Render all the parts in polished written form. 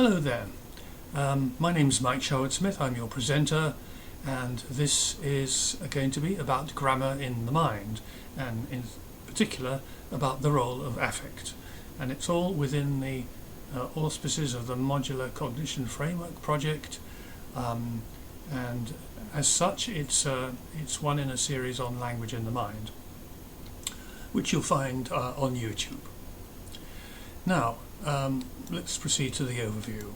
Hello there. My name is Mike Sherwood-Smith. I'm your presenter, and this is going to be about grammar in the mind, and in particular about the role of affect. And it's all within the auspices of the Modular Cognition Framework project, and as such it's one in a series on language in the mind, which you'll find on YouTube. Now, let's proceed to the overview.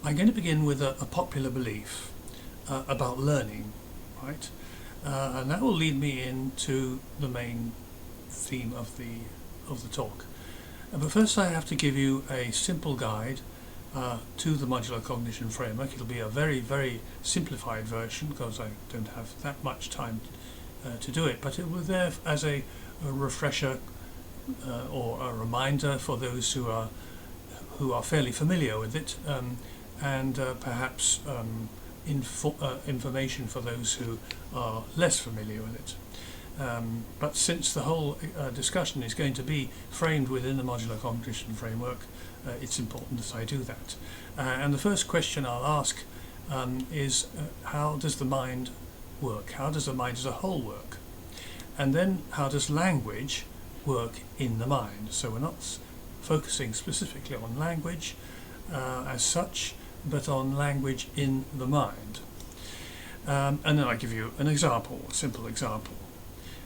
I'm going to begin with a popular belief about learning, right? And that will lead me into the main theme of the talk. But first I have to give you a simple guide to the Modular Cognition Framework. It'll be a very, very simplified version because I don't have that much time to do it, but it will be there as a refresher or a reminder for those who are fairly familiar with it, and perhaps information for those who are less familiar with it. But since the whole discussion is going to be framed within the Modular Cognition Framework, it's important that I do that. And the first question I'll ask is how does the mind work? How does the mind as a whole work? And then how does language work in the mind? So we're not focusing specifically on language as such, but on language in the mind. And then I give you an example, a simple example.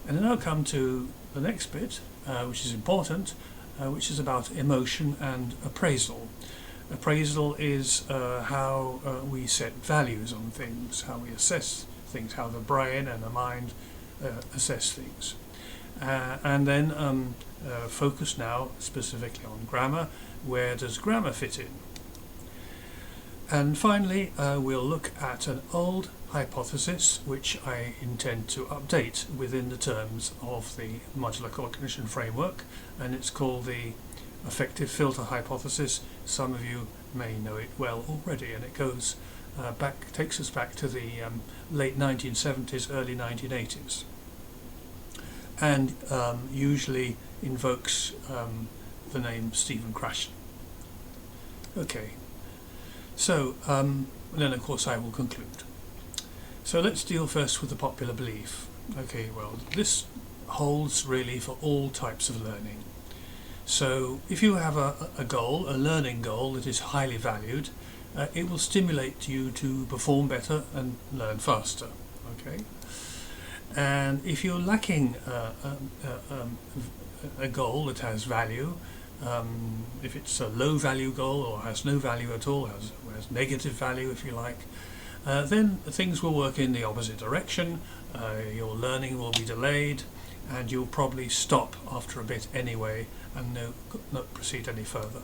And then I'll come to the next bit, which is important, which is about emotion and appraisal. Appraisal is how we set values on things, how we assess things, how the brain and the mind assess things. And then focus now specifically on grammar. Where does grammar fit in? And finally we'll look at an old hypothesis which I intend to update within the terms of the Modular Cognition Framework, and it's called the Affective filter hypothesis. Some of you may know it well already, and it goes takes us back to the late 1970s, early 1980s. And usually invokes the name Stephen Krashen. Okay, so then of course I will conclude. So let's deal first with the popular belief. Okay, well, this holds really for all types of learning. So if you have a goal, a learning goal that is highly valued, it will stimulate you to perform better and learn faster. Okay. And if you're lacking a goal that has value, if it's a low value goal or has no value at all, has negative value if you like, then things will work in the opposite direction. Your learning will be delayed, and you'll probably stop after a bit anyway and not proceed any further.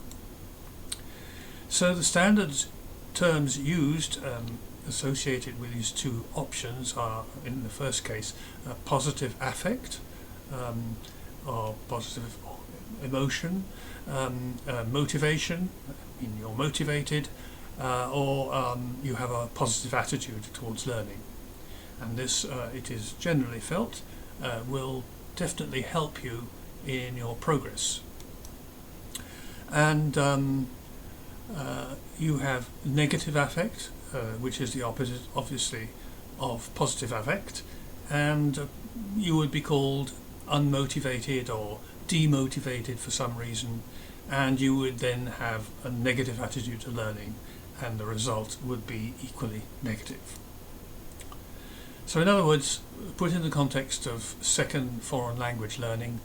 So the standard terms used associated with these two options are, in the first case, positive affect, or positive emotion, motivation, I mean you're motivated, or you have a positive attitude towards learning. And this, it is generally felt, will definitely help you in your progress. And you have negative affect, which is the opposite, obviously, of positive affect, and you would be called unmotivated or demotivated for some reason, and you would then have a negative attitude to learning, and the result would be equally negative. So in other words, put in the context of second foreign language learning,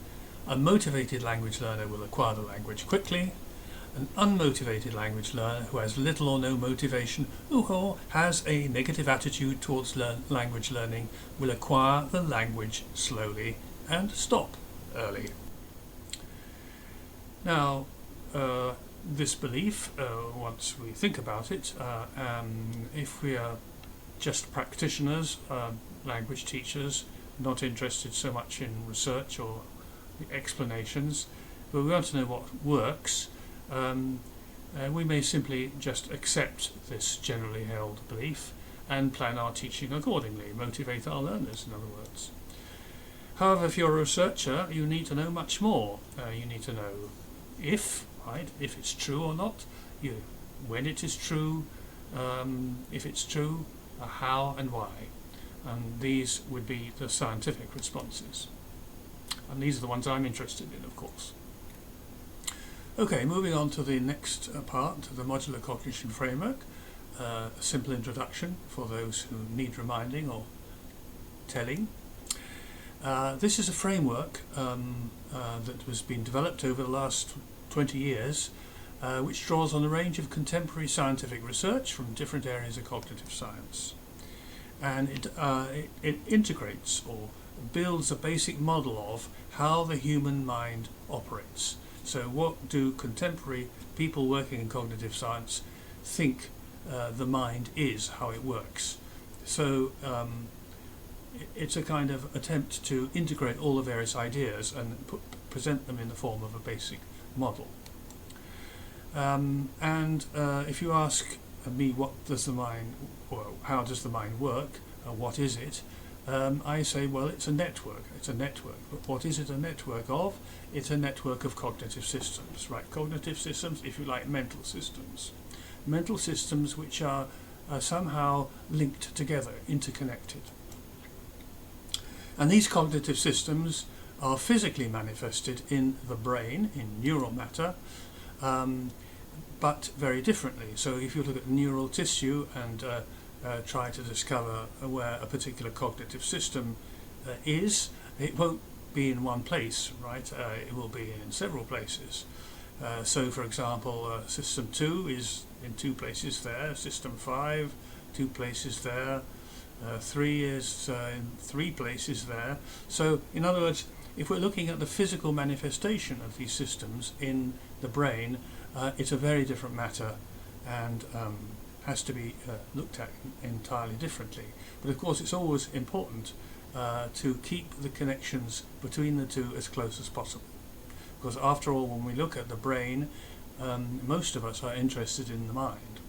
a motivated language learner will acquire the language quickly. An unmotivated language learner who has little or no motivation, or has a negative attitude towards language learning, will acquire the language slowly and stop early. Now, this belief, once we think about it, if we are just practitioners, language teachers, not interested so much in research or the explanations, but we want to know what works, we may simply just accept this generally held belief and plan our teaching accordingly, motivate our learners, in other words. However, if you're a researcher, you need to know much more. You need to know if it's true or not. You when it is true, if it's true, how and why. And these would be the scientific responses. And these are the ones I'm interested in, of course. Okay, moving on to the next part, the modular cognition framework. A simple introduction for those who need reminding or telling. This is a framework that has been developed over the last 20 years, which draws on a range of contemporary scientific research from different areas of cognitive science. And it integrates or builds a basic model of how the human mind operates. So what do contemporary people working in cognitive science think the mind is, how it works? So it's a kind of attempt to integrate all the various ideas and present them in the form of a basic model. If you ask me what does the mind, or how does the mind work, what is it, I say, well, it's a network. It's a network. But what is it a network of? It's a network of cognitive systems, right? Cognitive systems, if you like, mental systems. Mental systems which are somehow linked together, interconnected. And these cognitive systems are physically manifested in the brain, in neural matter, but very differently. So if you look at neural tissue and try to discover where a particular cognitive system is, it won't be in one place, right? It will be in several places. So for example, system 2 is in 2 places there, system 5, 2 places there, 3 is in 3 places there. So in other words, if we're looking at the physical manifestation of these systems in the brain, it's a very different matter and has to be looked at entirely differently. But of course it's always important to keep the connections between the two as close as possible. Because after all, when we look at the brain, most of us are interested in the mind.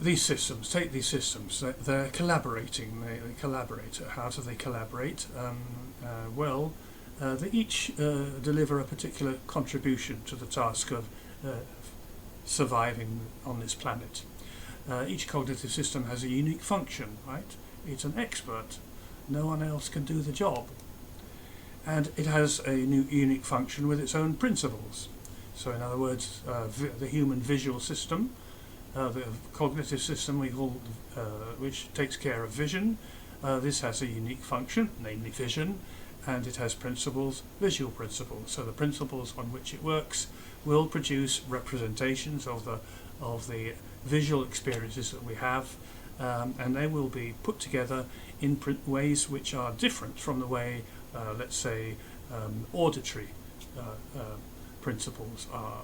These systems, take these systems, they're collaborating, they collaborate. How do they collaborate? They each deliver a particular contribution to the task of surviving on this planet. Each cognitive system has a unique function, right? It's an expert. No one else can do the job. And it has a unique function with its own principles. So in other words, the human visual system, the cognitive system we call, which takes care of vision, this has a unique function, namely vision, and it has principles, visual principles. So the principles on which it works will produce representations of the visual experiences that we have, and they will be put together in ways which are different from the way, let's say, auditory principles are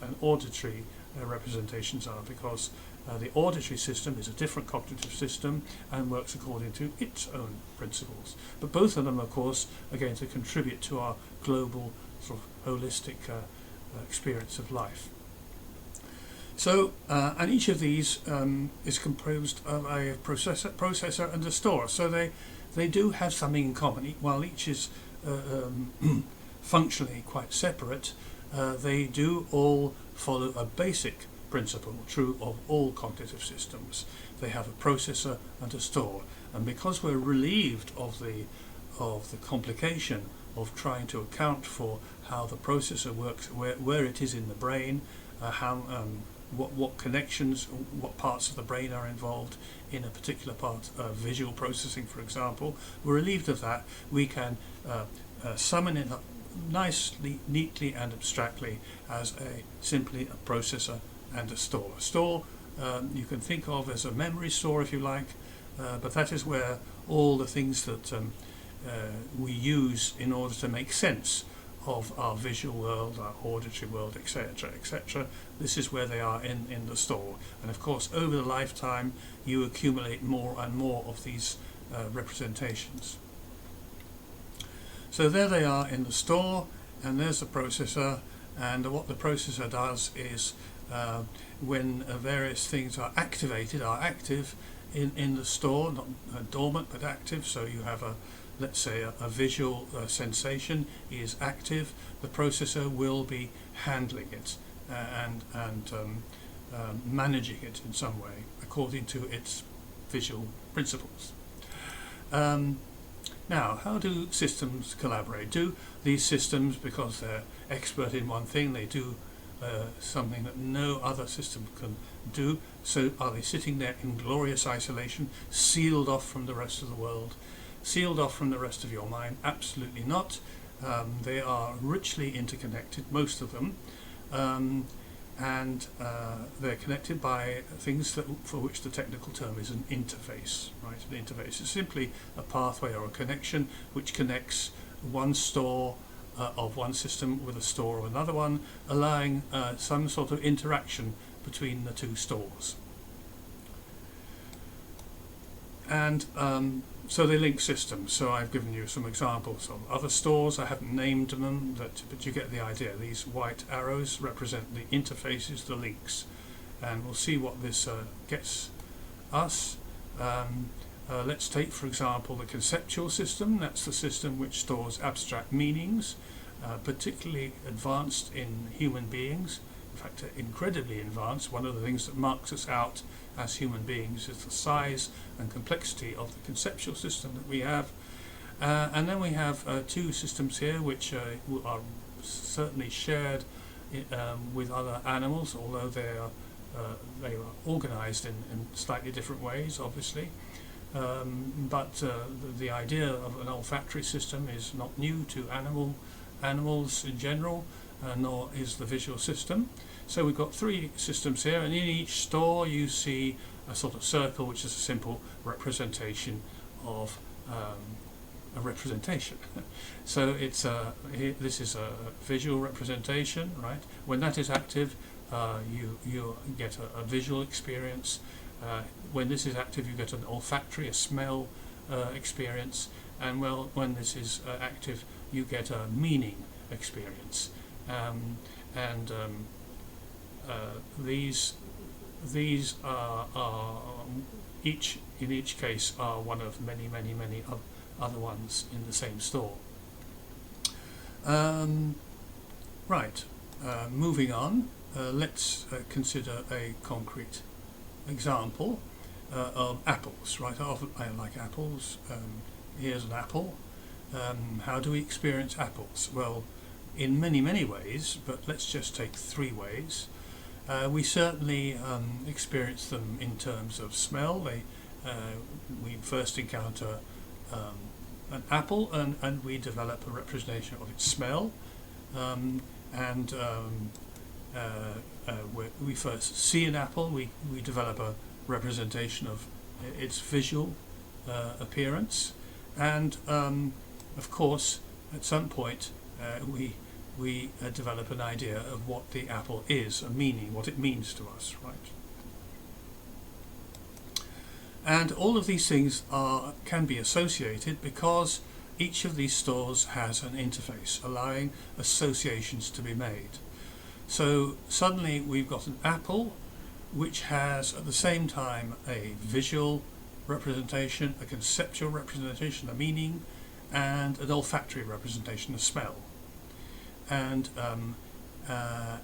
and auditory representations are, because the auditory system is a different cognitive system and works according to its own principles. But both of them, of course, are going to contribute to our global sort of holistic experience of life. So, and each of these is composed of a processor and a store. So they do have something in common. While each is functionally quite separate, they do all follow a basic principle true of all cognitive systems. They have a processor and a store, and because we're relieved of the complication of trying to account for how the processor works, where it is in the brain, what connections, what parts of the brain are involved in a particular part of visual processing, for example, we're relieved of that. We can summon it up nicely, neatly and abstractly as simply a processor and a store. A store you can think of as a memory store, if you like, but that is where all the things that we use in order to make sense of our visual world, our auditory world, etc., etc. This is where they are in the store. And of course, over the lifetime, you accumulate more and more of these representations. So there they are in the store, and there's the processor, and what the processor does is when various things are activated, are active in the store, not dormant but active. So you have let's say a visual sensation is active, the processor will be handling it and managing it in some way according to its visual principles. Now, how do systems collaborate? Do these systems, because they're expert in one thing, they do something that no other system can do? So are they sitting there in glorious isolation, sealed off from the rest of the world, sealed off from the rest of your mind? Absolutely not. They are richly interconnected, most of them, and they're connected by things for which the technical term is an interface. Right? An interface is simply a pathway or a connection which connects one store of one system with a store of another one, allowing some sort of interaction between the two stores. And so they link systems. So I've given you some examples of other stores. I haven't named them, but you get the idea. These white arrows represent the interfaces, the links, and we'll see what this gets us. Let's take, for example, the conceptual system. That's the system which stores abstract meanings, particularly advanced in human beings. In fact, incredibly advanced. One of the things that marks us out as human beings is the size and complexity of the conceptual system that we have. And then we have two systems here which are certainly shared with other animals, although they are organized in slightly different ways, obviously. But the idea of an olfactory system is not new to animals in general, nor is the visual system. So we've got three systems here, and in each store you see a sort of circle, which is a simple representation of a representation. So it's this is a visual representation, right? When that is active, you get a visual experience. When this is active, you get an olfactory, a smell experience, and when this is active, you get a meaning experience. These are each in each case are one of many other ones in the same store. Right, moving on, let's consider a concrete example of apples. Right, I like apples. Here's an apple. How do we experience apples? Well, in many ways, but let's just take three ways. We certainly experience them in terms of smell. We first encounter an apple and we develop a representation of its smell, we first see an apple, we develop a representation of its visual appearance, and of course at some point we develop an idea of what the apple is, a meaning, what it means to us, right? And all of these things can be associated because each of these stores has an interface allowing associations to be made. So suddenly we've got an apple which has at the same time a visual representation, a conceptual representation, a meaning, and an olfactory representation, a smell. And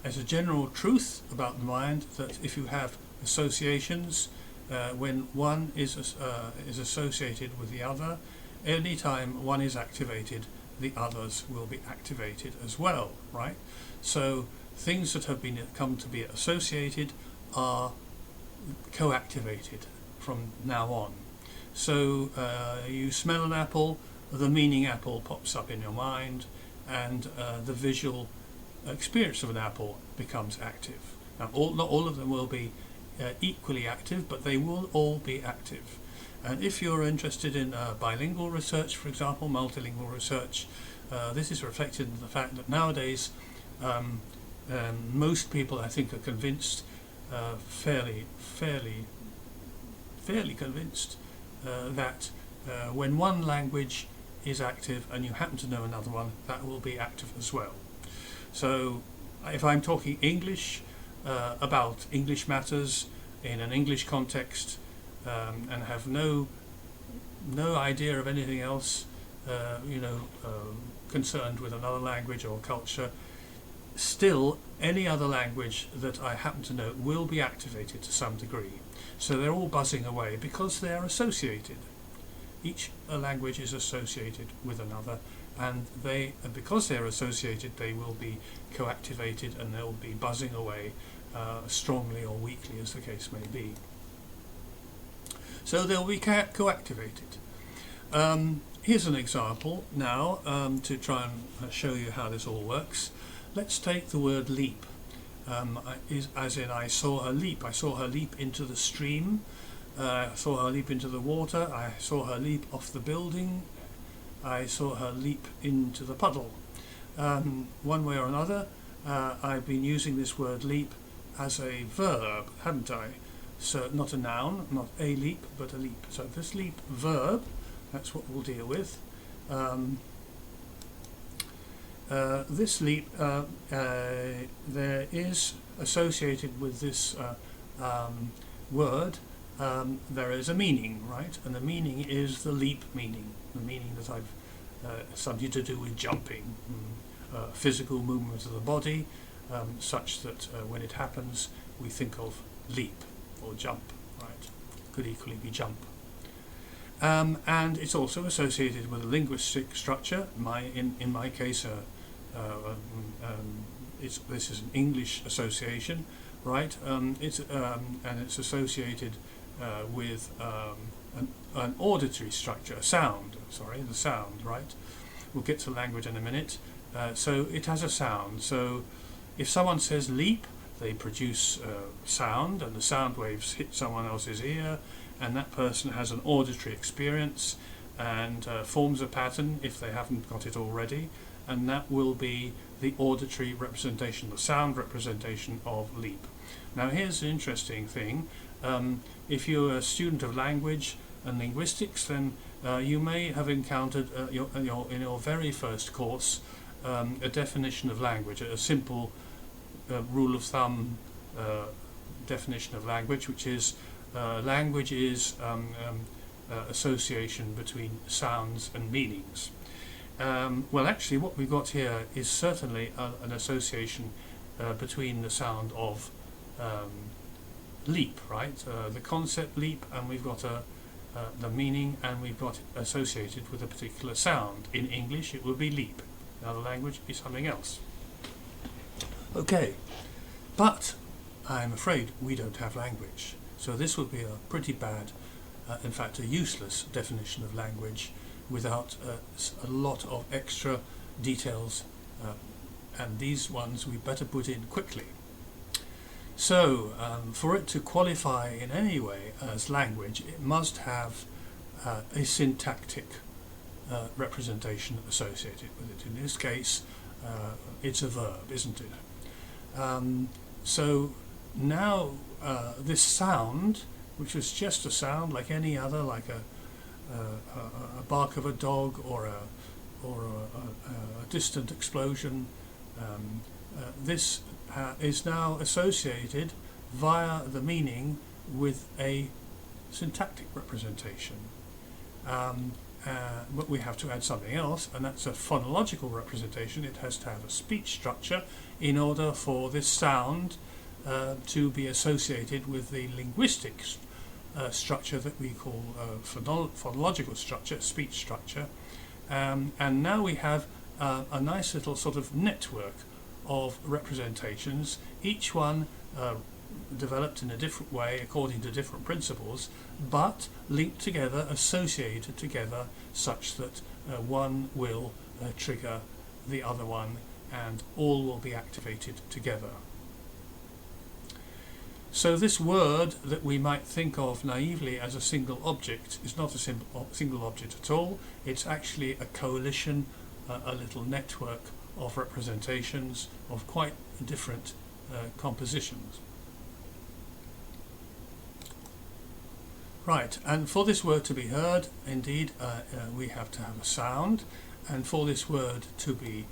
as a general truth about the mind, that if you have associations, when one is associated with the other, any time one is activated, the others will be activated as well, right? So things that have come to be associated are co-activated from now on. So you smell an apple, the meaning apple pops up in your mind, and the visual experience of an apple becomes active. Now, not all of them will be equally active, but they will all be active. And if you're interested in bilingual research, for example, multilingual research, this is reflected in the fact that nowadays most people, I think, are convinced, fairly convinced, that when one language is active and you happen to know another one, that will be active as well. So if I'm talking English about English matters in an English context, and have no idea of anything else, concerned with another language or culture, still any other language that I happen to know will be activated to some degree. So they're all buzzing away because they're associated. Each language is associated with another, and because they're associated, they will be co-activated and they'll be buzzing away strongly or weakly, as the case may be. So they'll be co-activated. Here's an example now to try and show you how this all works. Let's take the word leap. As in, I saw her leap. I saw her leap into the stream. I saw her leap into the water. I saw her leap off the building. I saw her leap into the puddle. One way or another, I've been using this word leap as a verb, haven't I? So not a noun, not a leap, but a leap. So this leap verb, that's what we'll deal with. This leap, there is associated with this word, there is a meaning, right? And the meaning is the leap meaning, the meaning that I've something to do with jumping, physical movement of the body, such that when it happens we think of leap or jump, right? Could equally be jump. And it's also associated with a linguistic structure. In my case, this is an English association, right? It's associated with an auditory structure, the sound, right? We'll get to language in a minute. So it has a sound. So if someone says leap, they produce sound, and the sound waves hit someone else's ear, and that person has an auditory experience and forms a pattern if they haven't got it already, and that will be the auditory representation, the sound representation of leap. Now here's an interesting thing. If you're a student of language and linguistics, then you may have encountered in your very first course a definition of language, a simple rule of thumb definition of language, which is language is association between sounds and meanings. Well, actually what we've got here is certainly an association between the sound of leap, right? The concept leap, and we've got the meaning, and we've got it associated with a particular sound. In English it would be leap. In other language it'd be something else. Okay, but I'm afraid we don't have language. So this would be a pretty bad, in fact a useless definition of language without a lot of extra details, and these ones we better put in quickly. So for it to qualify in any way as language, it must have a syntactic representation associated with it. In this case it's a verb, isn't it? So now this sound, which was just a sound like any other, like a bark of a dog or a distant explosion, this is now associated via the meaning with a syntactic representation. But we have to add something else, and that's a phonological representation. It has to have a speech structure in order for this sound to be associated with the linguistic structure that we call phonological structure, speech structure. And now we have a nice little sort of network of representations, each one developed in a different way according to different principles, but linked together, associated together, such that one will trigger the other one and all will be activated together. So this word that we might think of naively as a single object is not a single object at all. It's actually a coalition, a little network of representations of quite different compositions. Right, and for this word to be heard, indeed, we have to have a sound, and for this word to be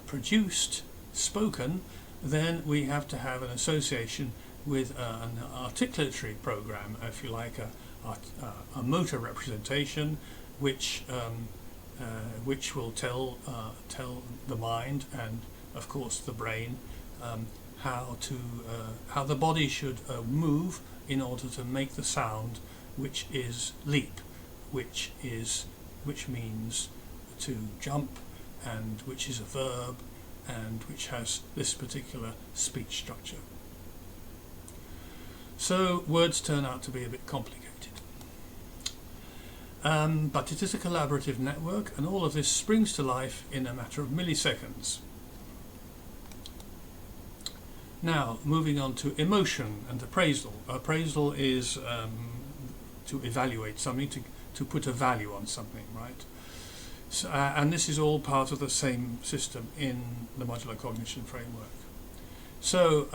produced, spoken, then we have to have an association with an articulatory program, if you like, a motor representation, which which will tell the mind and, of course, the brain how the body should move in order to make the sound, which is leap, which means to jump, and which is a verb, and which has this particular speech structure. So words turn out to be a bit complicated. But it is a collaborative network, and all of this springs to life in a matter of milliseconds. Now, moving on to emotion and appraisal. Appraisal is to evaluate something, to put a value on something, right? So, and this is all part of the same system in the modular cognition framework. So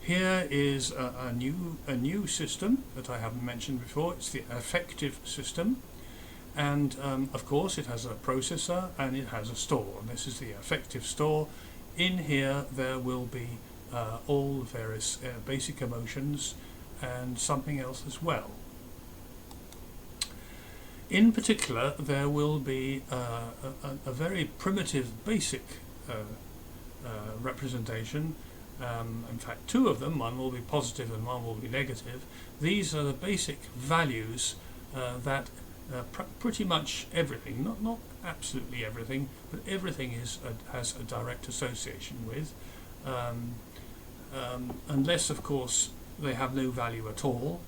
here is a new system that I haven't mentioned before. It's the affective system, and of course it has a processor and it has a store. And this is the affective store. In here there will be all various basic emotions and something else as well. In particular, there will be a very primitive basic representation. In fact, two of them, one will be positive and one will be negative. These are the basic values that pretty much everything, not absolutely everything, but everything has a direct association with, unless, of course, they have no value at all.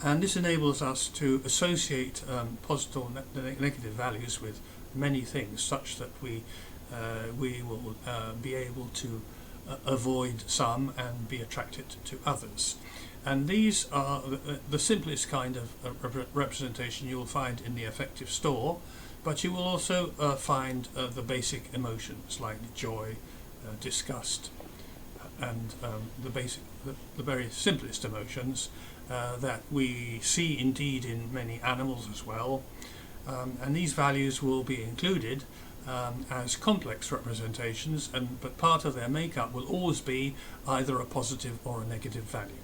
And this enables us to associate positive and negative values with many things, such that we will be able to avoid some and be attracted to others. And these are the simplest kind of representation you will find in the affective store, but you will also find the basic emotions like joy, disgust, and the very simplest emotions that we see indeed in many animals as well. And these values will be included as complex representations, but part of their makeup will always be either a positive or a negative value.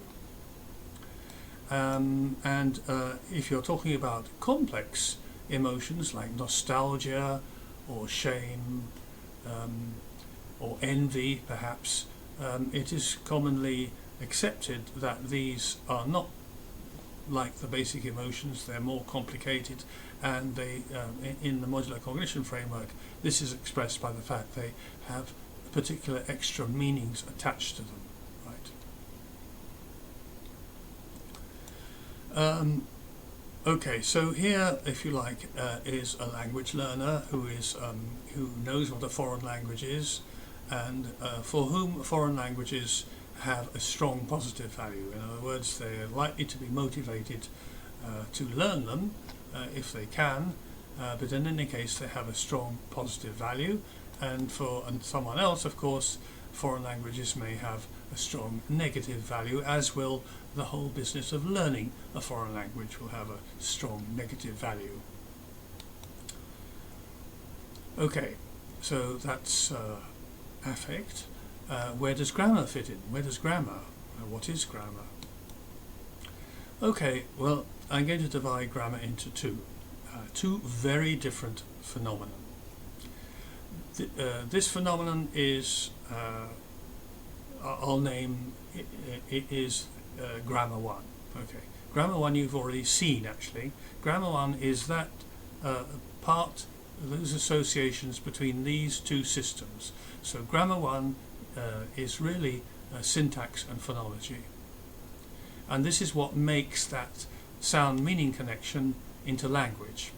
And if you're talking about complex emotions like nostalgia or shame or envy perhaps, it is commonly accepted that these are not like the basic emotions. They're more complicated, and they in the modular cognition framework this is expressed by the fact they have particular extra meanings attached to them, right? Okay, so here, if you like, is a language learner who knows what a foreign language is, and for whom foreign languages have a strong positive value. In other words, they are likely to be motivated to learn them if they can, but in any case they have a strong positive value. And for someone else, of course, foreign languages may have a strong negative value, as will the whole business of learning a foreign language will have a strong negative value. Okay, so that's affect. Where does grammar fit in? Where does grammar? What is grammar? Okay, well, I'm going to divide grammar into two very different phenomena. This phenomenon is, I'll name it is grammar 1. Okay, grammar 1 you've already seen actually. Grammar 1 is that part, those associations between these two systems. So grammar 1 is really syntax and phonology, and this is what makes that sound meaning connection into language,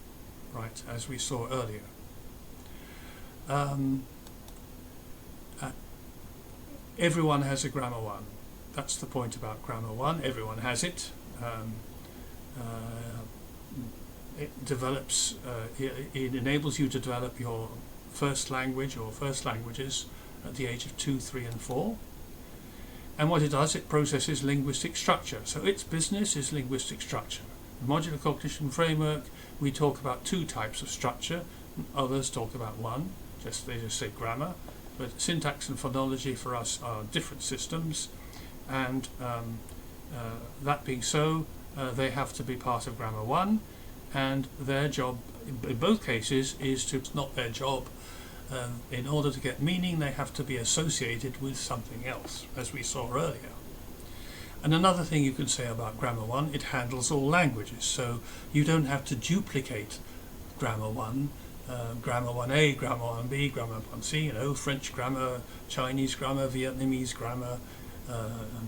right, as we saw earlier. Everyone has a grammar 1. That's the point about grammar 1. Everyone has it. It develops, it enables you to develop your first language or first languages at the age of 2, 3 and 4. And what it does, it processes linguistic structure. So its business is linguistic structure. In the modular cognition framework we talk about 2 types of structure. Others talk about 1. They just say grammar. But syntax and phonology for us are different systems, and that being so, they have to be part of grammar 1. and their job in both cases is to, it's not their job. In order to get meaning, they have to be associated with something else, as we saw earlier. And another thing you can say about Grammar 1, it handles all languages, so you don't have to duplicate Grammar 1, Grammar 1A, Grammar 1B, Grammar 1C, French grammar, Chinese grammar, Vietnamese grammar,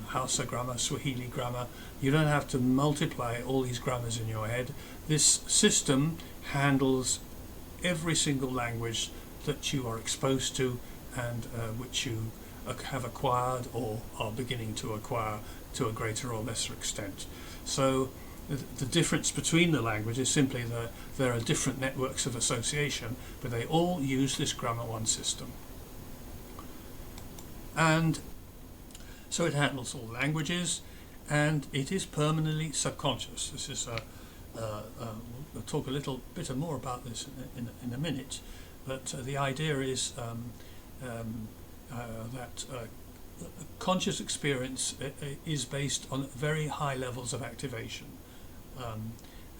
Hausa grammar, Swahili grammar. You don't have to multiply all these grammars in your head. This system handles every single language that you are exposed to and which you have acquired or are beginning to acquire to a greater or lesser extent. So the difference between the languages is simply that there are different networks of association, but they all use this Grammar 1 system. And so it handles all languages, and it is permanently subconscious. This is we'll talk a little bit more about this in a minute, but the idea is that conscious experience is based on very high levels of activation,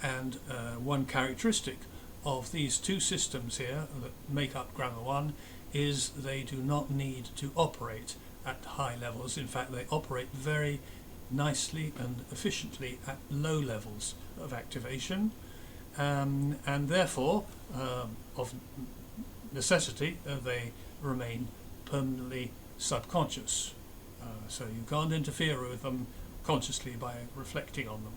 and one characteristic of these two systems here that make up Grammar 1 is they do not need to operate at high levels. In fact, they operate very nicely and efficiently at low levels of activation, and therefore of necessity they remain permanently subconscious, so you can't interfere with them consciously by reflecting on them.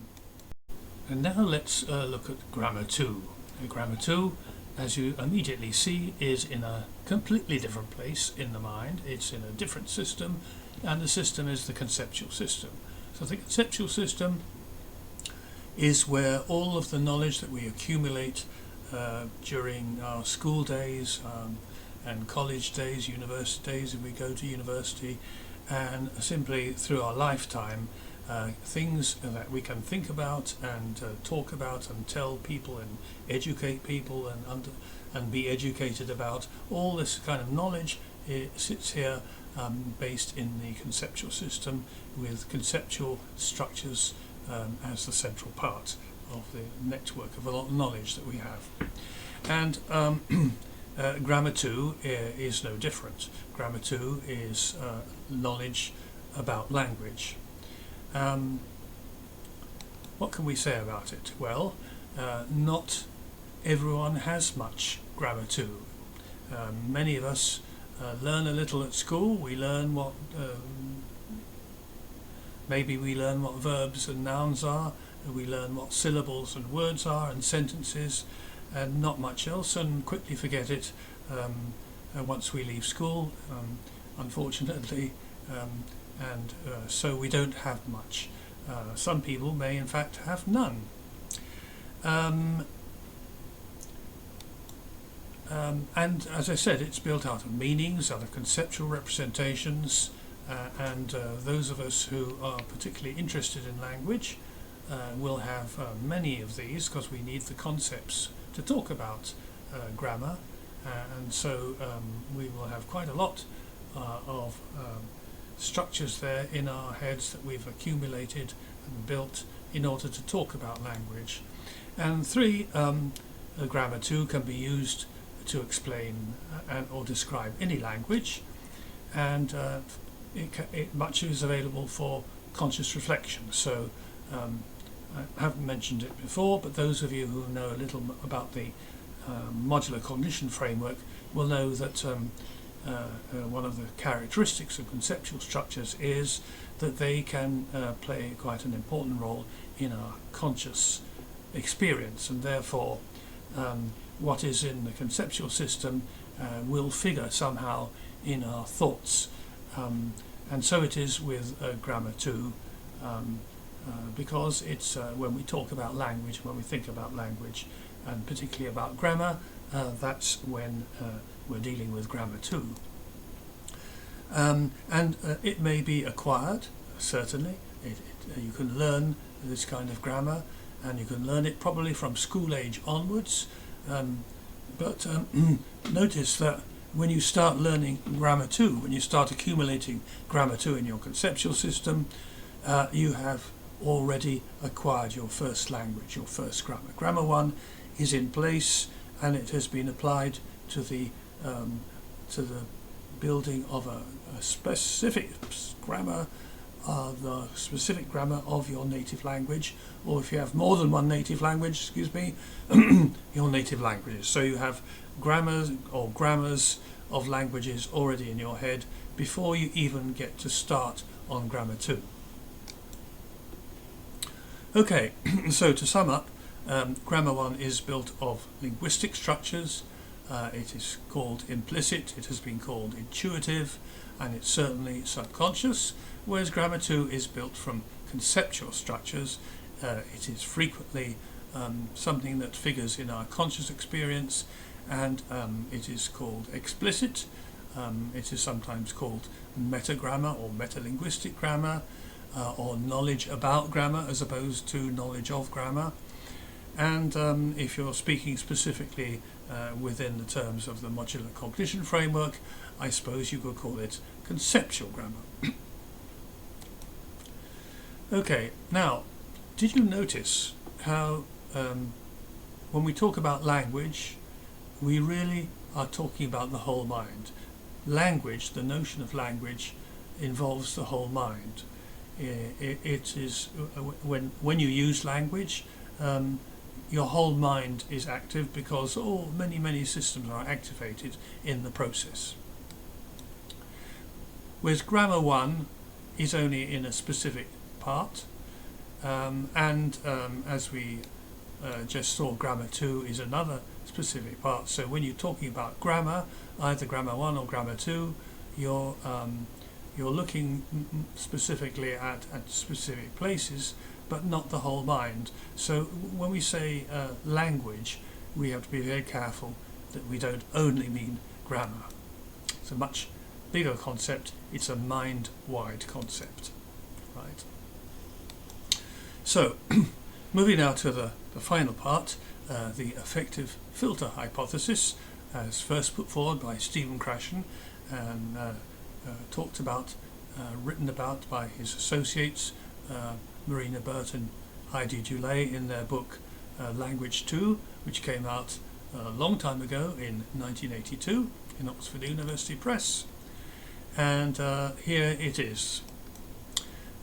And now let's look at Grammar 2. Grammar 2, as you immediately see, is in a completely different place in the mind. It's in a different system, and the system is the conceptual system. So the conceptual system is where all of the knowledge that we accumulate during our school days and college days, university days if we go to university, and simply through our lifetime, things that we can think about and talk about and tell people and educate people and be educated about. All this kind of knowledge sits here based in the conceptual system, with conceptual structures as the central part of the network of knowledge that we have. And Grammar 2 is no different. Grammar 2 is knowledge about language. What can we say about it? Well, not everyone has much Grammar 2. Many of us learn a little at school. We learn what maybe we learn what verbs and nouns are. We learn what syllables and words are and sentences, and not much else, and quickly forget it once we leave school, unfortunately, and so we don't have much. Some people may in fact have none. And as I said, it's built out of meanings, out of conceptual representations, and those of us who are particularly interested in language will have many of these, because we need the concepts to talk about grammar, and so we will have quite a lot of structures there in our heads that we've accumulated and built in order to talk about language. And 3, Grammar 2 can be used to explain or describe any language, and much is available for conscious reflection. So I haven't mentioned it before, but those of you who know a little about the modular cognition framework will know that one of the characteristics of conceptual structures is that they can play quite an important role in our conscious experience, and therefore what is in the conceptual system will figure somehow in our thoughts, and so it is with Grammar 2, because it's when we talk about language, when we think about language, and particularly about grammar, that's when we're dealing with Grammar 2. And it may be acquired, certainly. You can learn this kind of grammar, and you can learn it probably from school age onwards, but notice that when you start learning Grammar 2, when you start accumulating Grammar 2 in your conceptual system, you have already acquired your first language, your first grammar. Grammar 1 is in place, and it has been applied to the building of a specific grammar, the specific grammar of your native language, or if you have more than one native language, excuse me, your native languages. So you have grammars or grammars of languages already in your head before you even get to start on grammar 2. Okay, so to sum up, grammar 1 is built of linguistic structures. It is called implicit, it has been called intuitive, and it's certainly subconscious, whereas grammar 2 is built from conceptual structures. It is frequently something that figures in our conscious experience, and it is called explicit. It is sometimes called metagrammar or metalinguistic grammar, or knowledge about grammar as opposed to knowledge of grammar. And if you're speaking specifically within the terms of the modular cognition framework, I suppose you could call it conceptual grammar. Okay, now, did you notice how when we talk about language, we really are talking about the whole mind? Language, the notion of language, involves the whole mind. It is when you use language, your whole mind is active because many systems are activated in the process. Whereas grammar 1 is only in a specific part, and as we just saw, grammar 2 is another specific part. So when you're talking about grammar, either grammar 1 or grammar 2, you're looking specifically at specific places, but not the whole mind. So when we say language, we have to be very careful that we don't only mean grammar. It's a much bigger concept. It's a mind-wide concept, right? So moving now to the final part, the affective filter hypothesis, as first put forward by Stephen Krashen and talked about, written about by his associates, Marina Burt and Heidi Dulé, in their book Language 2, which came out a long time ago in 1982 in Oxford University Press. And here it is.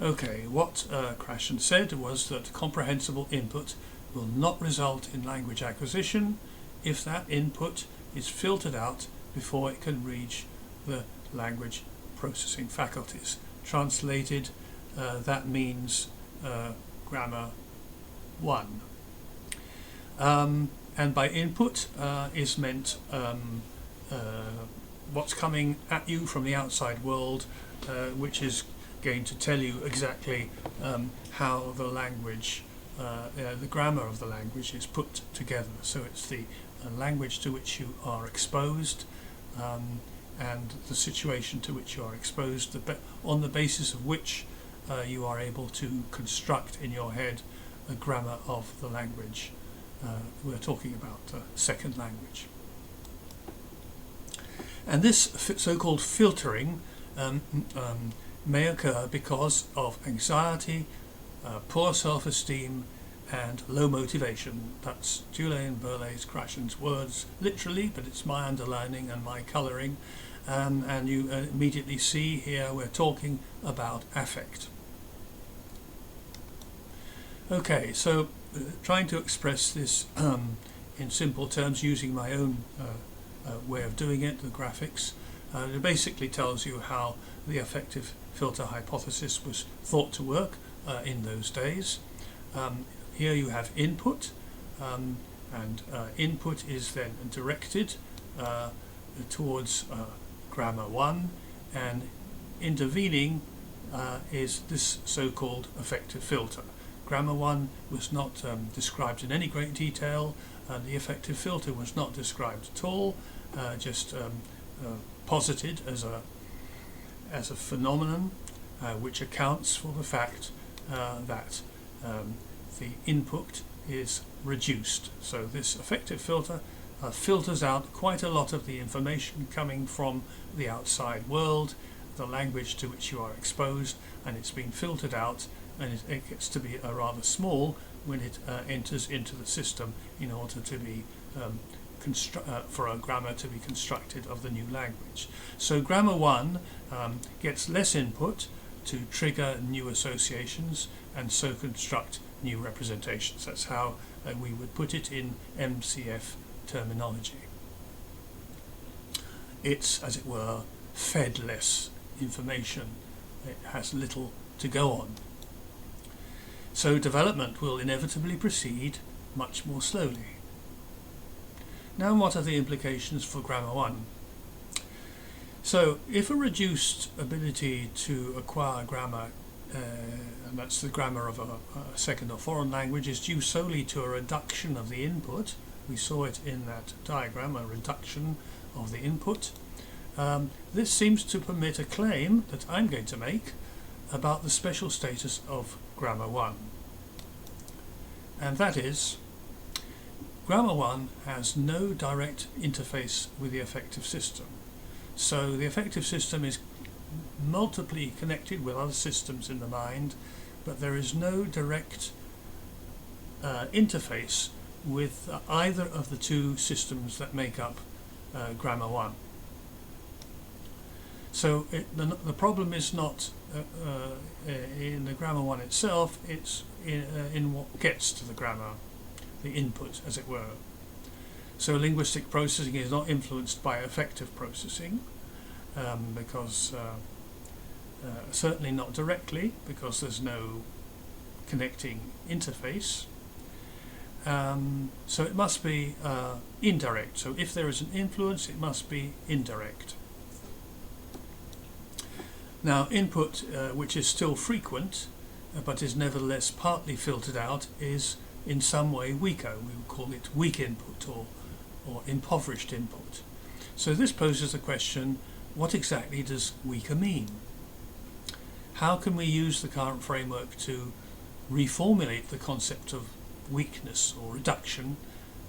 Okay, what Krashen said was that comprehensible input will not result in language acquisition if that input is filtered out before it can reach the language processing faculties. Translated, that means grammar 1. And by input is meant what's coming at you from the outside world, which is going to tell you exactly how the language, the grammar of the language is put together. So it's the language to which you are exposed, and the situation to which you are exposed, on the basis of which you are able to construct in your head a grammar of the language. We're talking about second language. And this so-called filtering may occur because of anxiety, poor self-esteem, and low motivation. That's Dulé and Burleigh's, Krashen's words, literally, but it's my underlining and my colouring. And you immediately see here we're talking about affect. Okay, so trying to express this in simple terms using my own way of doing it, the graphics, it basically tells you how the affective filter hypothesis was thought to work in those days. Here you have input, and input is then directed towards grammar 1, and intervening is this so-called affective filter. Grammar 1 was not described in any great detail, and the affective filter was not described at all, just posited as a phenomenon which accounts for the fact that the input is reduced. So this affective filter filters out quite a lot of the information coming from the outside world, the language to which you are exposed, and it's been filtered out and it gets to be rather small when it enters into the system in order to be for a grammar to be constructed of the new language. So grammar 1 gets less input to trigger new associations and so construct new representations. That's how we would put it in MCF terminology. It's, as it were, fed less information. It has little to go on. So development will inevitably proceed much more slowly. Now, what are the implications for grammar 1? So if a reduced ability to acquire grammar, and that's the grammar of a second or foreign language, is due solely to a reduction of the input, we saw it in that diagram, a reduction of the input, this seems to permit a claim that I'm going to make about the special status of grammar 1. And that is, grammar 1 has no direct interface with the affective system. So the affective system is multiply connected with other systems in the mind, but there is no direct interface with either of the two systems that make up grammar 1. So the problem is not in the grammar 1 itself, it's in what gets to the grammar, the input, as it were. So linguistic processing is not influenced by affective processing, because certainly not directly, because there's no connecting interface. So it must be indirect. So if there is an influence, it must be indirect. Now, input, which is still frequent, but is nevertheless partly filtered out, is in some way weaker. We would call it weak input or impoverished input. So this poses the question, what exactly does weaker mean? How can we use the current framework to reformulate the concept of weakness or reduction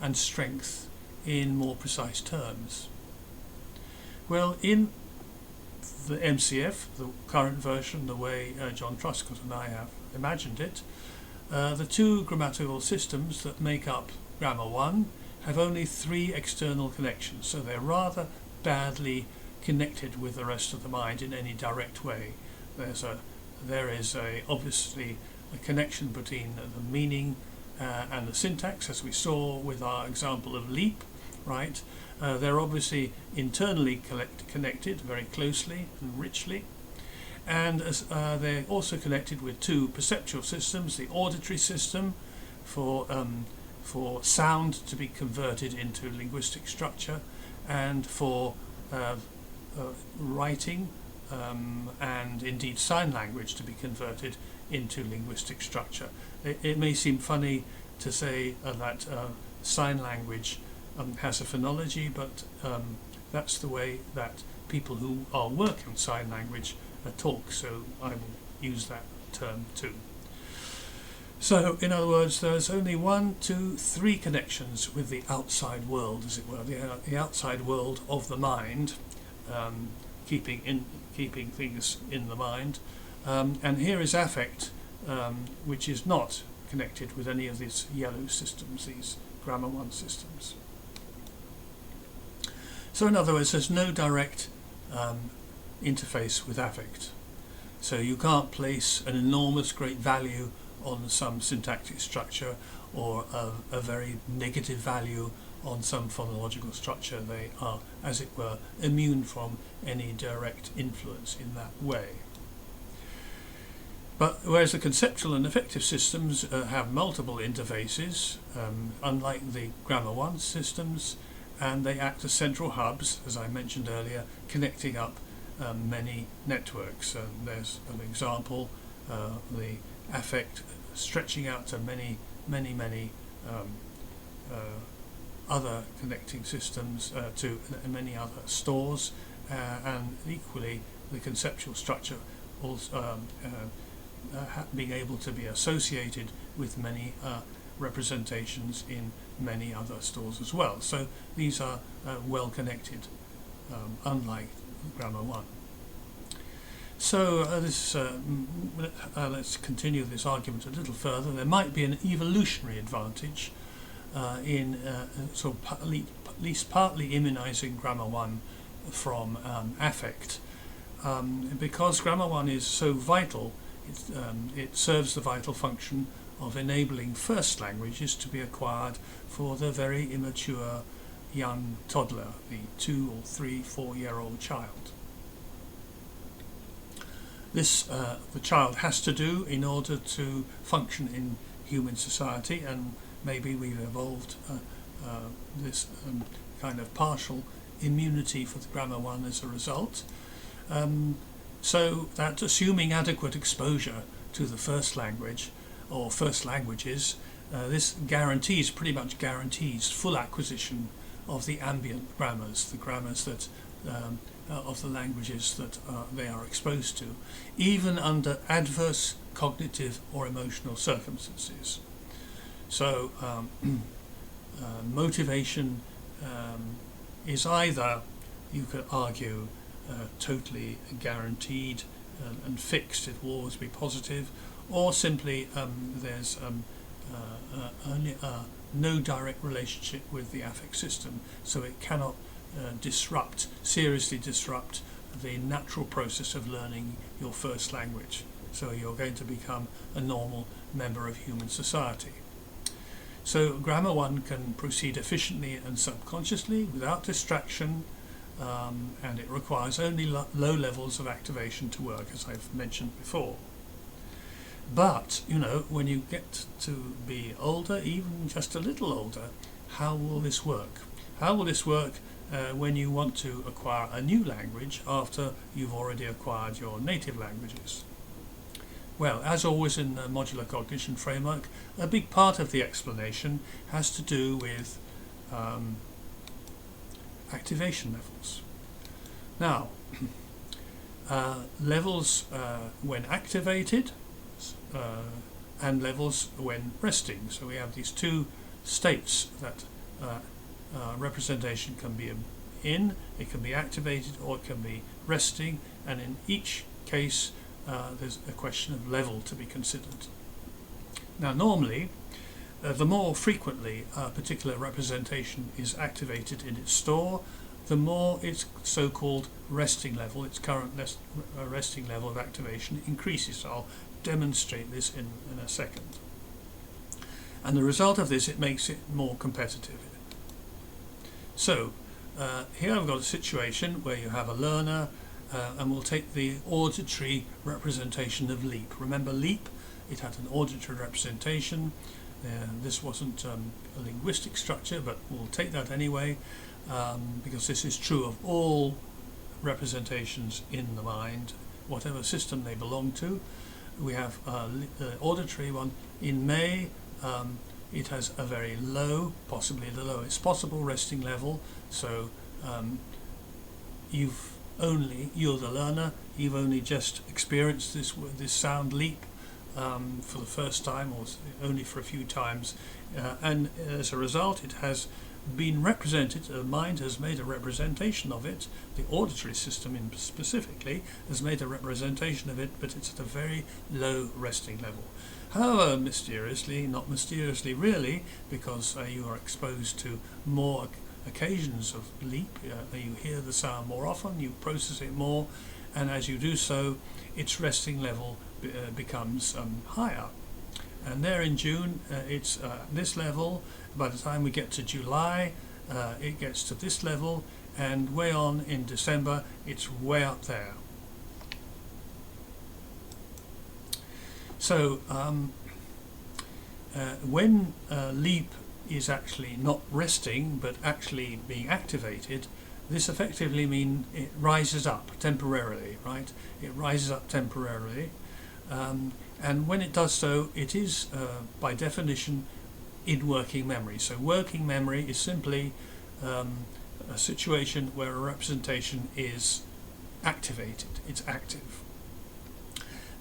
and strength in more precise terms? Well, in the MCF, the current version, the way John Truscott and I have imagined it, the two grammatical systems that make up grammar 1 have only 3 external connections, so they're rather badly connected with the rest of the mind in any direct way. There is obviously a connection between the meaning and the syntax, as we saw with our example of leap, right? They're obviously internally connected very closely and richly, and they're also connected with 2 perceptual systems: the auditory system for sound to be converted into linguistic structure, and for writing and indeed sign language to be converted into linguistic structure. It may seem funny to say that sign language has a phonology, but that's the way that people who are working sign language talk, so I will use that term too. So, in other words, there's only 1, 2, 3 connections with the outside world, as it were, the outside world of the mind, keeping things in the mind. And here is affect, which is not connected with any of these yellow systems, these grammar 1 systems. So in other words, there's no direct interface with affect. So you can't place an enormous great value on some syntactic structure or a very negative value on some phonological structure. They are, as it were, immune from any direct influence in that way. But whereas the conceptual and affective systems have multiple interfaces, unlike the grammar 1 systems, and they act as central hubs, as I mentioned earlier, connecting up many networks. There's an example, the affect stretching out to many other connecting systems, to many other stores, and equally the conceptual structure also being able to be associated with many representations in many other stores as well. So these are well connected, unlike grammar 1. So let's continue this argument a little further. There might be an evolutionary advantage in sort of at least partly immunising grammar 1 from affect, because grammar 1 is so vital. It serves the vital function of enabling first languages to be acquired for the very immature young toddler, the 2 or 3, 4-year-old child. This the child has to do in order to function in human society, and maybe we've evolved this kind of partial immunity for the grammar 1 as a result. So that, assuming adequate exposure to the first language or first languages, this pretty much guarantees full acquisition of the ambient grammars, the grammars that of the languages that they are exposed to, even under adverse cognitive or emotional circumstances. So motivation is either, you could argue, totally guaranteed and fixed, it will always be positive, or simply there's only no direct relationship with the affect system, so it cannot seriously disrupt the natural process of learning your first language. So you're going to become a normal member of human society. So grammar 1 can proceed efficiently and subconsciously without distraction, and it requires only low levels of activation to work, as I've mentioned before. But, when you get to be older, even just a little older, how will this work? How will this work when you want to acquire a new language after you've already acquired your native languages? Well, as always in the modular cognition framework, a big part of the explanation has to do with activation levels. Now, levels when activated and levels when resting. So we have these two states that representation can be in. It can be activated or it can be resting, and in each case there's a question of level to be considered. Now normally, the more frequently a particular representation is activated in its store, the more its so-called resting level, its current resting level of activation increases. I'll demonstrate this in a second. And the result of this, it makes it more competitive. So here I've got a situation where you have a learner, and we'll take the auditory representation of leap. Remember leap? It had an auditory representation. This wasn't a linguistic structure, but we'll take that anyway, because this is true of all representations in the mind, whatever system they belong to. We have the auditory one. In May, it has a very low, possibly the lowest possible resting level. So you're the learner, you've only just experienced this sound leap for the first time, or only for a few times, and as a result it has been represented, the mind has made a representation of it, the auditory system specifically has made a representation of it, but it's at a very low resting level. However, not mysteriously really, because you are exposed to more occasions of leap, you hear the sound more often, you process it more, and as you do so, its resting level becomes higher. And there in June, it's this level. By the time we get to July, it gets to this level, and way on in December, it's way up there. So when leap is actually not resting but actually being activated, this effectively means it rises up temporarily, right? It rises up temporarily, and when it does so, it is by definition in working memory. So working memory is simply a situation where a representation is activated, it's active.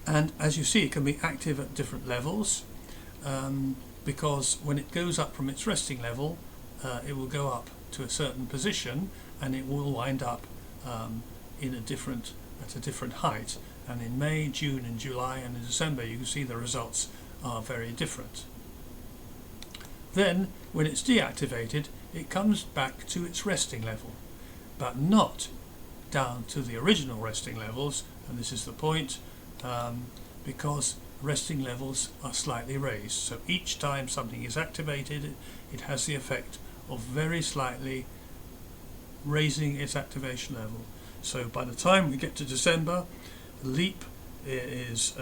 And as you see, it can be active at different levels, because when it goes up from its resting level, it will go up to a certain position, and it will wind up at a different height and in May, June and July and in December you can see the results are very different. Then when it's deactivated it comes back to its resting level, but not down to the original resting levels, and this is the point, because resting levels are slightly raised. So each time something is activated it has the effect of very slightly raising its activation level. So by the time we get to December, LEAP is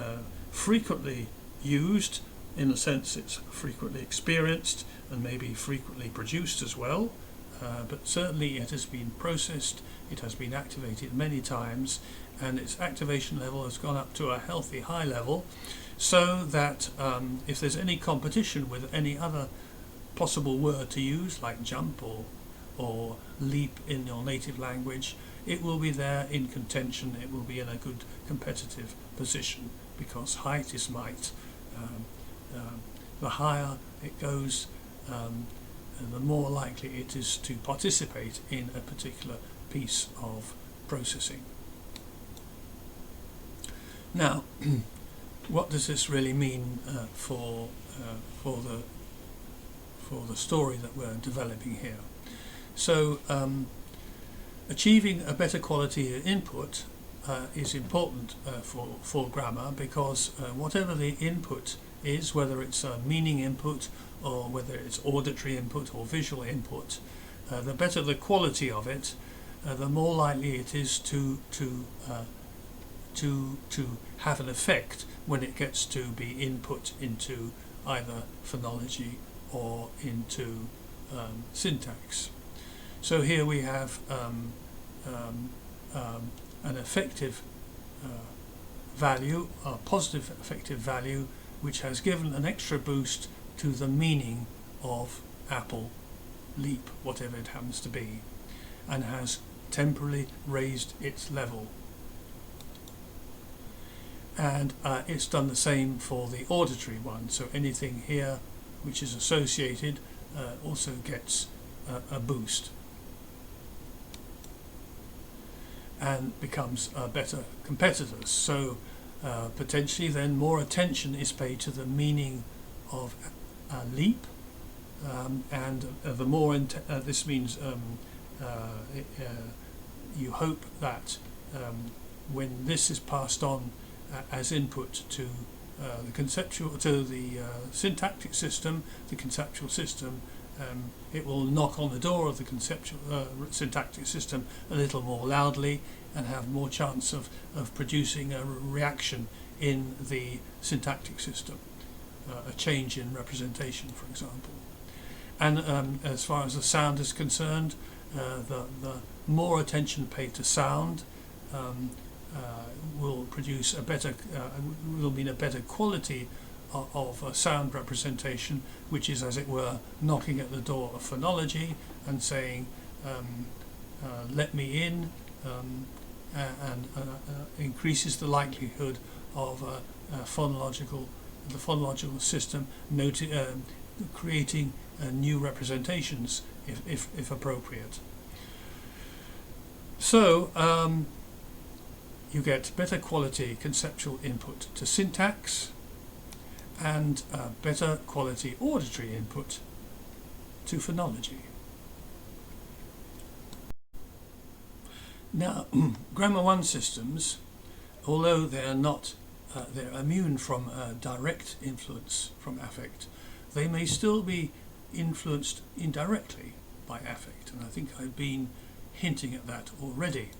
frequently used, in a sense it's frequently experienced and maybe frequently produced as well, but certainly it has been processed, it has been activated many times, and its activation level has gone up to a healthy high level, so that if there's any competition with any other possible word to use, like jump or leap in your native language, it will be there in contention, it will be in a good competitive position, because height is might. The higher it goes, the more likely it is to participate in a particular piece of processing. Now, what does this really mean for the story that we're developing here? So, achieving a better quality input is important for grammar, because whatever the input is, whether it's a meaning input or whether it's auditory input or visual input, the better the quality of it, the more likely it is to have an effect when it gets to be input into either phonology or into syntax. So here we have an affective value, a positive affective value, which has given an extra boost to the meaning of apple, leap, whatever it happens to be, and has temporarily raised its level. And it's done the same for the auditory one, so anything here which is associated also gets a boost and becomes better competitors. So potentially then more attention is paid to the meaning of leap, and the more this means you hope that when this is passed on as input to the syntactic system, the conceptual system, it will knock on the door of the conceptual syntactic system a little more loudly and have more chance of producing a reaction in the syntactic system, a change in representation, for example. And as far as the sound is concerned, the more attention paid to sound will produce a better, will mean a better quality of a sound representation, which is, as it were, knocking at the door of phonology and saying, let me in, and increases the likelihood of the phonological system creating new representations if appropriate. So you get better quality conceptual input to syntax and better quality auditory input to phonology. Now, Grammar 1 systems, although they are not, they're immune from direct influence from affect, they may still be influenced indirectly by affect, and I think I've been hinting at that already.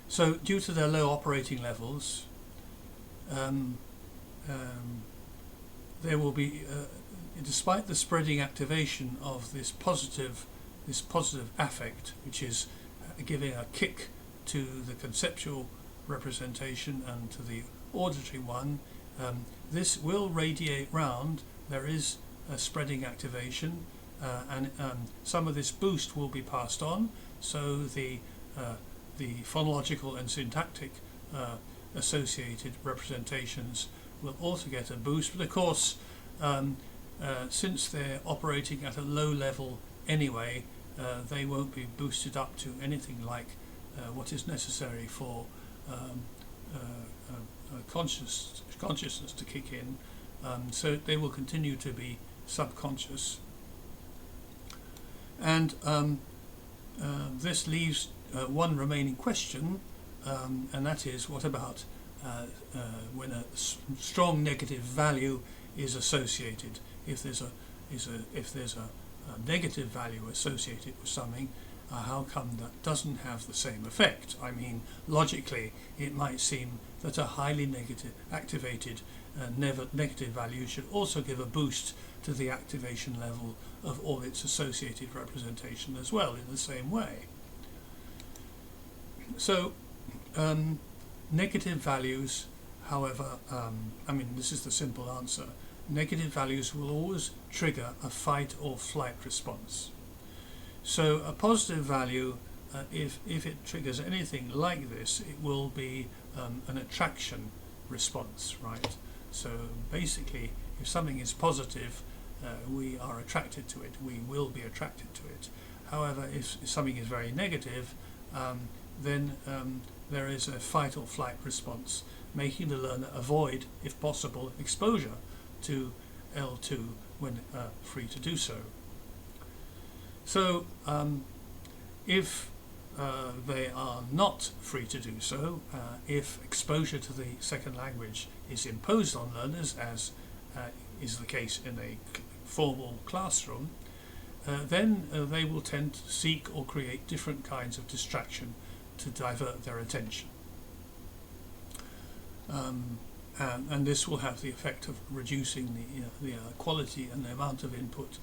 So, due to their low operating levels, there will be, despite the spreading activation of this positive affect, which is giving a kick to the conceptual representation and to the auditory one, this will radiate round. There is a spreading activation, and some of this boost will be passed on, so the phonological and syntactic associated representations will also get a boost, but of course since they're operating at a low level anyway, they won't be boosted up to anything like what is necessary for consciousness to kick in, so they will continue to be subconscious. And this leaves one remaining question, and that is, what about when a strong negative value is associated? If there's a negative value associated with something, how come that doesn't have the same effect? I mean, logically, it might seem that a highly activated negative value should also give a boost to the activation level of all its associated representation as well, in the same way. So, negative values, however, I mean, this is the simple answer. Negative values will always trigger a fight or flight response. So a positive value, if it triggers anything like this, it will be an attraction response, right? So basically, if something is positive, we are attracted to it, we will be attracted to it. However, if something is very negative, then there is a fight or flight response, making the learner avoid, if possible, exposure to L2 when free to do so. So if they are not free to do so, if exposure to the second language is imposed on learners, as is the case in a formal classroom, then they will tend to seek or create different kinds of distraction to divert their attention. And this will have the effect of reducing the quality and the amount of input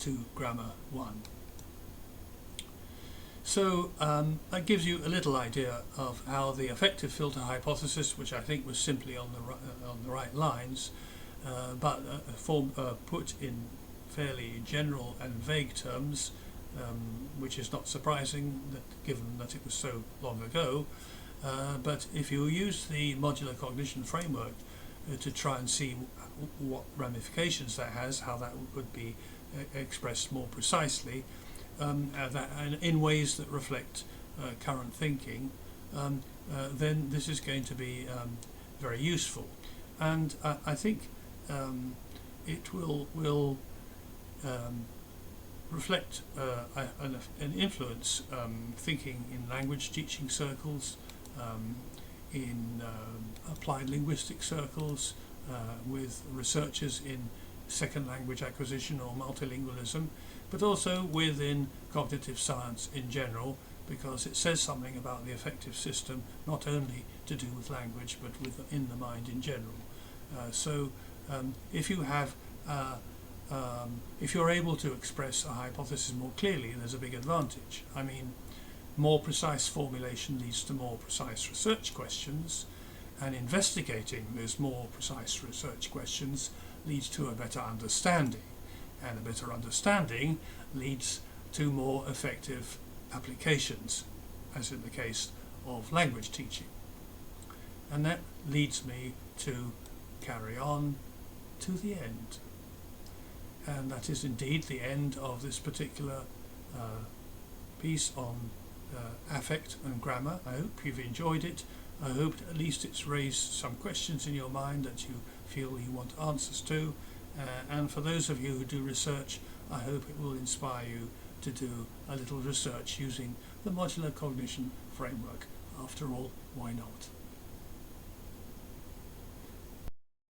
to Grammar 1. So that gives you a little idea of how the affective filter hypothesis, which I think was simply on the right lines, but put in fairly general and vague terms, which is not surprising given that it was so long ago. But if you use the modular cognition framework to try and see what ramifications that has, how that could be expressed more precisely, in ways that reflect current thinking, then this is going to be very useful. And I think it will reflect an influence thinking in language teaching circles, in applied linguistic circles, with researchers in second language acquisition or multilingualism, but also within cognitive science in general, because it says something about the affective system, not only to do with language, but within the mind in general. So if you have if you're able to express a hypothesis more clearly, there's a big advantage. I mean, more precise formulation leads to more precise research questions, and investigating those more precise research questions leads to a better understanding, and a better understanding leads to more effective applications, as in the case of language teaching. And that leads me to carry on to the end. And that is indeed the end of this particular piece on affect and grammar. I hope you've enjoyed it. I hope at least it's raised some questions in your mind that you feel you want answers to. And for those of you who do research, I hope it will inspire you to do a little research using the modular cognition framework. After all, why not?